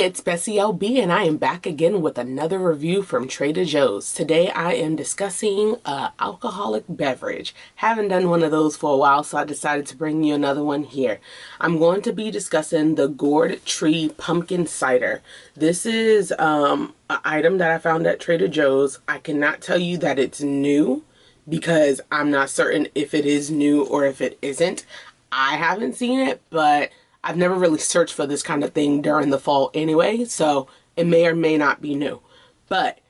it's BessieLB and I am back again with another review from Trader Joe's. Today I am discussing an alcoholic beverage. Haven't done one of those for a while, so I decided to bring you another one here. I'm going to be discussing the Gourd Tree Pumpkin Cider. This is an item that I found at Trader Joe's. I cannot tell you that it's new because I'm not certain if it is new or if it isn't. I haven't seen it, but I've never really searched for this kind of thing during the fall anyway, so it may or may not be new. But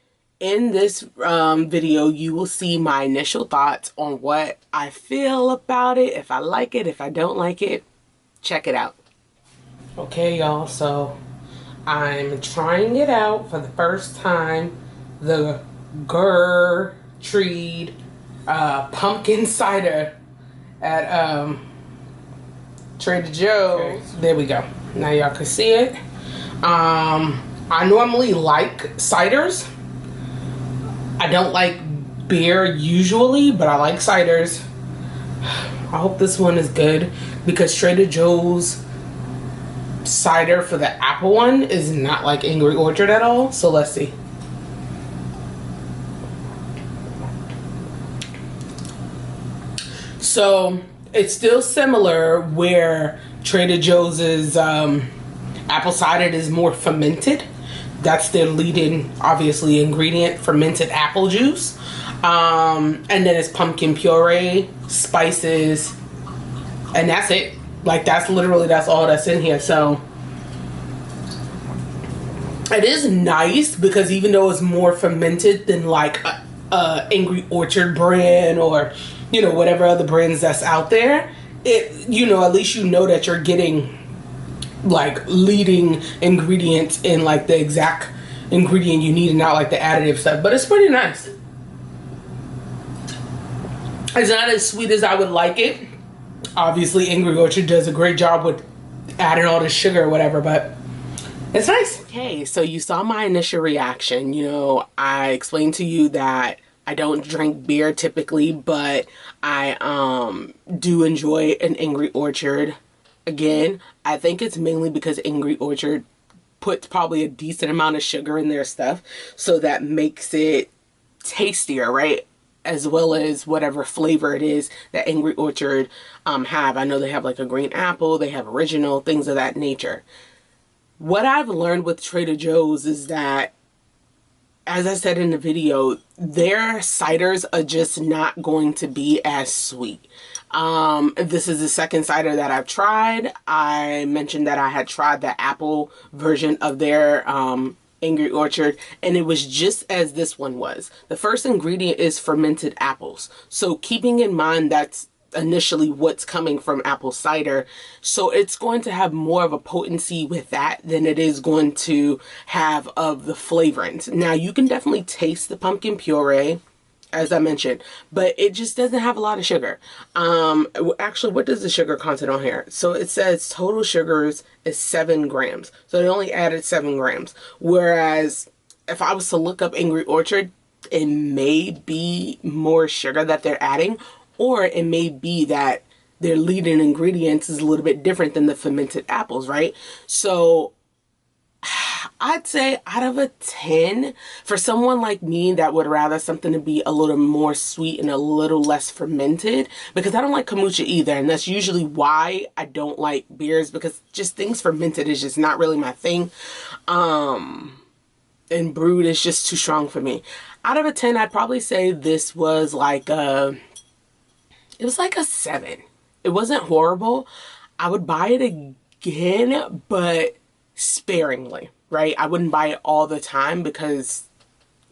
in this video, you will see my initial thoughts on what I feel about it, if I like it, if I don't like it. Check it out. Okay, y'all, so I'm trying it out for the first time. The Gourd Tree Pumpkin Cider at Trader Joe's. Okay. There we go. Now y'all can see it. I normally like ciders. I don't like beer usually, but I like ciders. I hope this one is good because Trader Joe's cider for the apple one is not like Angry Orchard at all. So let's see. So it's still similar where Trader Joe's is apple cider is more fermented. That's their leading, obviously, ingredient, fermented apple juice. And then it's pumpkin puree, spices, and that's it. Like, that's all that's in here. So it is nice because even though it's more fermented than like a Angry Orchard brand or, you know, whatever other brands that's out there, it, you know, at least you know that you're getting like leading ingredients in like the exact ingredient you need and not like the additive stuff. But it's pretty nice. It's not as sweet as I would like it. Obviously Angry Orchard does a great job with adding all the sugar or whatever, but it's nice. Okay, so you saw my initial reaction. You know, I explained to you that I don't drink beer typically, but I do enjoy an Angry Orchard. Again, I think it's mainly because Angry Orchard puts probably a decent amount of sugar in their stuff, so that makes it tastier, right? As well as whatever flavor it is that Angry Orchard have. I know they have like a green apple, they have original, things of that nature. What I've learned with Trader Joe's is that, as I said in the video, their ciders are just not going to be as sweet. This is the second cider that I've tried. I mentioned that I had tried the apple version of their Angry Orchard, and it was just as this one was. The first ingredient is fermented apples. So keeping in mind that's initially what's coming from apple cider, so it's going to have more of a potency with that than it is going to have of the flavorings. Now you can definitely taste the pumpkin puree, as I mentioned, but it just doesn't have a lot of sugar. Actually, what does the sugar content on here? So it says total sugars is 7 grams. So they only added 7 grams. Whereas if I was to look up Angry Orchard, it may be more sugar that they're adding, or it may be that their leading ingredients is a little bit different than the fermented apples, right? So I'd say out of a 10, for someone like me that would rather something to be a little more sweet and a little less fermented, because I don't like kombucha either, and that's usually why I don't like beers, because just things fermented is just not really my thing. And brewed is just too strong for me. Out of a 10, I'd probably say this was like it was like a 7. It wasn't horrible. I would buy it again, but sparingly, right? I wouldn't buy it all the time because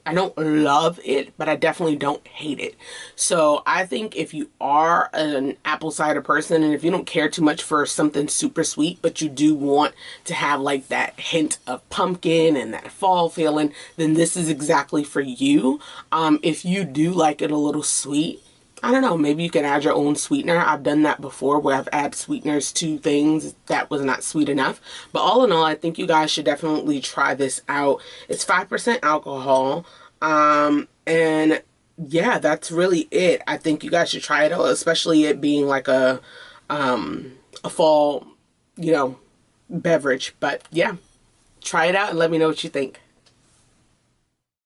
I don't love it, but I definitely don't hate it. So I think if you are an apple cider person, and if you don't care too much for something super sweet, but you do want to have like that hint of pumpkin and that fall feeling, then this is exactly for you. If you do like it a little sweet, I don't know, maybe you can add your own sweetener. I've done that before where I've added sweeteners to things that was not sweet enough. But all in all, I think you guys should definitely try this out. It's 5% alcohol. And yeah, that's really it. I think you guys should try it out, especially it being like a fall, you know, beverage. But yeah, try it out and let me know what you think.